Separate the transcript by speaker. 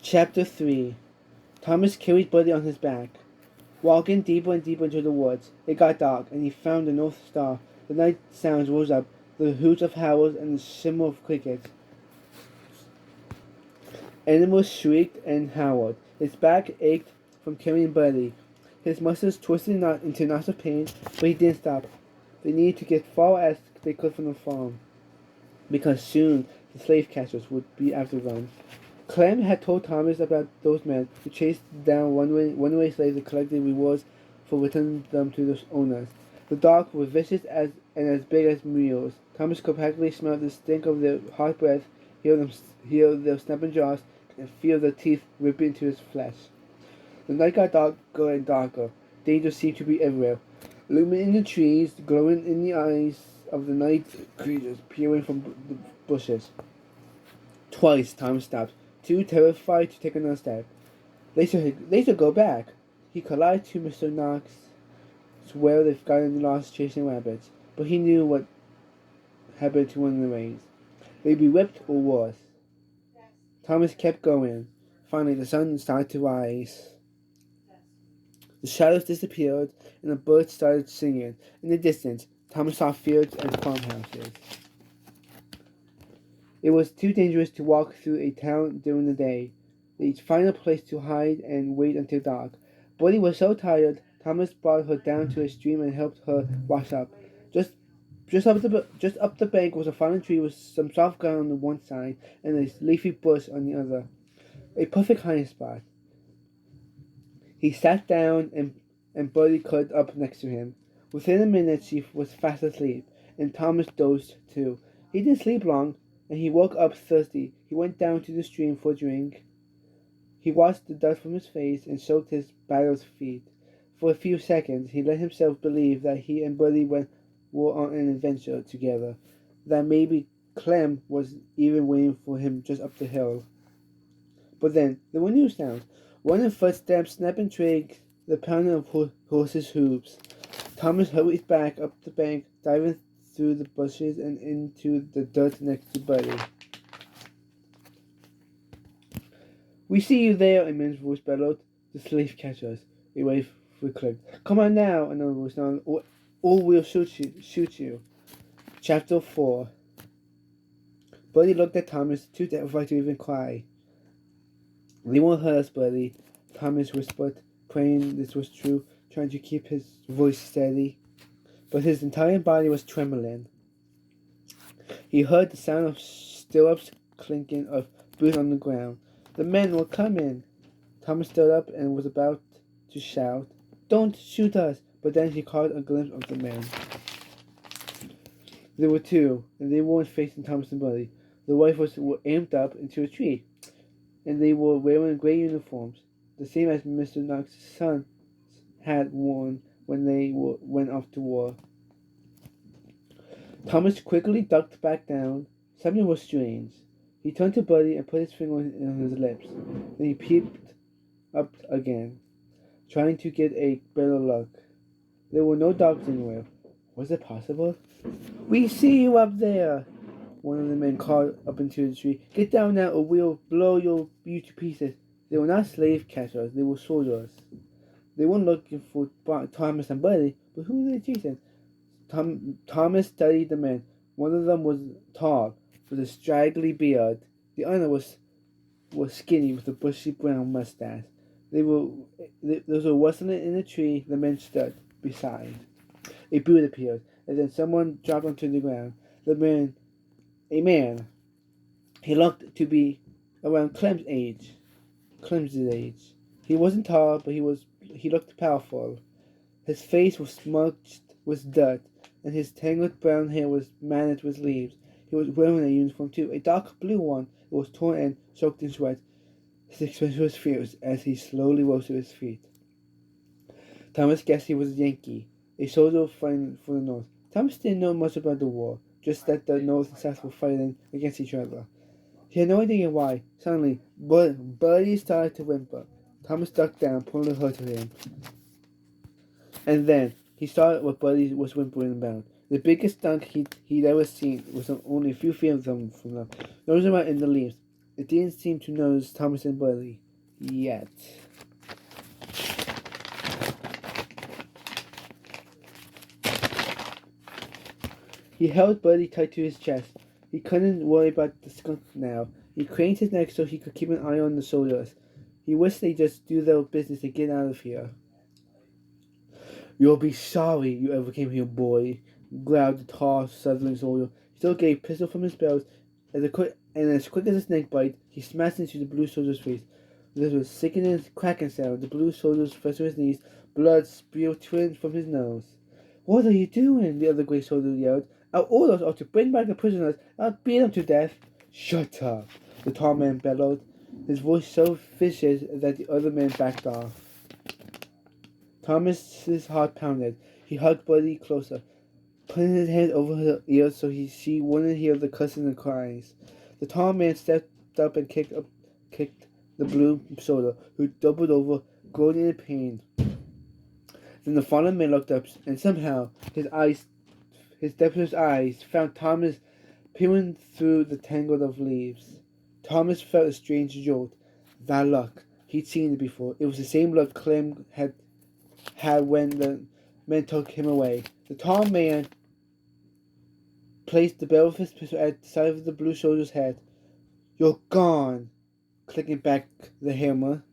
Speaker 1: Chapter 3. Thomas carried Buddy on his back. Walking deeper and deeper into the woods, it got dark, and he found the North Star. The night sounds rose up, the hoots of owls and the shimmer of crickets. Animals shrieked and howled. His back ached from carrying Buddy. His muscles twisted into knots of pain, but he didn't stop. They needed to get far as they could from the farm, because soon the slave catchers would be after them. Clem had told Thomas about those men who chased down runaway slaves and collected rewards for returning them to their owners. The dogs were vicious and as big as mules. Thomas could practically smell the stink of their hot breath, hear their snapping jaws, and feel their teeth rip into his flesh. The night got darker and darker. Danger seemed to be everywhere, looming in the trees, glowing in the eyes of the night creatures peering from the bushes. Twice Thomas stopped, too terrified to take another step. Later go back. He could lie to Mr. Knox, swear they've gotten lost chasing rabbits, but he knew what happened to one of the rays. They'd be whipped or worse. Thomas kept going. Finally, the sun started to rise. The shadows disappeared, and the birds started singing. In the distance, Thomas saw fields and farmhouses. It was too dangerous to walk through a town during the day. They'd find a place to hide and wait until dark. Buddy was so tired, Thomas brought her down to a stream and helped her wash up. Just up the bank was a fallen tree with some soft ground on one side and a leafy bush on the other. A perfect hiding spot. He sat down and Buddy curled up next to him. Within a minute she was fast asleep, and Thomas dozed too. He didn't sleep long, and he woke up thirsty. He went down to the stream for a drink. He washed the dust from his face and soaked his battered feet. For a few seconds he let himself believe that he and Buddy were on an adventure together, that maybe Clem was even waiting for him just up the hill. But then there were new sounds. Running footsteps, snapping twigs, the pounding of horses' hooves. Thomas hurried back up the bank, diving through the bushes and into the dirt next to Buddy. "We see you there," a man's voice bellowed. "The slave catchers." A wave clicked. "Come on now," another voice snarled, "or we'll shoot you." Chapter 4. Buddy looked at Thomas, too terrified to even cry. "They won't hurt us, Buddy," Thomas whispered, praying this was true, trying to keep his voice steady. But his entire body was trembling. He heard the sound of stirrups clinking, of boots on the ground. The men were coming. Thomas stood up and was about to shout, "Don't shoot us!" But then he caught a glimpse of the men. There were two, and they weren't facing Thomas and Buddy. The rifles were aimed up into a tree, and they were wearing gray uniforms, the same as Mr. Knox's sons had worn when they went off to war. Thomas quickly ducked back down. Something was strange. He turned to Buddy and put his finger on his lips. Then he peeped up again, trying to get a better look. There were no dogs anywhere. Was it possible? "We see you up there!" One of the men called up into the tree. "Get down now or we'll blow you to pieces." They were not slave catchers, they were soldiers. They weren't looking for Thomas and Buddy, but who were they chasing? Thomas studied the men. One of them was tall, with a straggly beard. The other was skinny, with a bushy brown mustache. Those were rustling in a tree. The men stood beside. A boot appeared, and then someone dropped onto the ground. A man. He looked to be around Clem's age. He wasn't tall, but he looked powerful. His face was smudged with dirt, and his tangled brown hair was managed with leaves. He was wearing a uniform too, a dark blue one. It was torn and soaked in sweat. His expression was fierce as he slowly rose to his feet. Thomas guessed he was a Yankee, a soldier fighting for the North. Thomas didn't know much about the war, just that the North and South were fighting against each other. He had no idea why. Suddenly, Buddy started to whimper. Thomas ducked down, pulling her to him. And then he saw what Buddy was whimpering about. The biggest dunk he'd ever seen was only a few feet from them. Those were in the leaves, It didn't seem to notice Thomas and Buddy yet. He held Buddy tight to his chest. He couldn't worry about the skunk now. He craned his neck so he could keep an eye on the soldiers. He wished they'd just do their business and get out of here. "You'll be sorry you ever came here, boy," growled the tall Southern soldier. He still gave a pistol from his belt, as quick as a snake bite, he smashed into the blue soldier's face. There was a sickening cracking sound. The blue soldier fell to his knees. Blood spewed from his nose. "What are you doing?" the other gray soldier yelled. "Our orders are to bring back the prisoners, not beat them to death." "Shut up," the tall man bellowed, his voice so vicious that the other men backed off. Thomas's heart pounded. He hugged Buddy closer, putting his hand over her ears so she wouldn't hear the cussing and cries. The tall man stepped up and kicked the blue soldier, who doubled over, groaning in pain. Then the fallen man looked up, and somehow his depthless eyes found Thomas peering through the tangle of leaves. Thomas felt a strange jolt. That look. He'd seen it before. It was the same look Clem had when the men took him away. The tall man placed the barrel of his pistol at the side of the blue soldier's head. "You're gone," clicking back the hammer.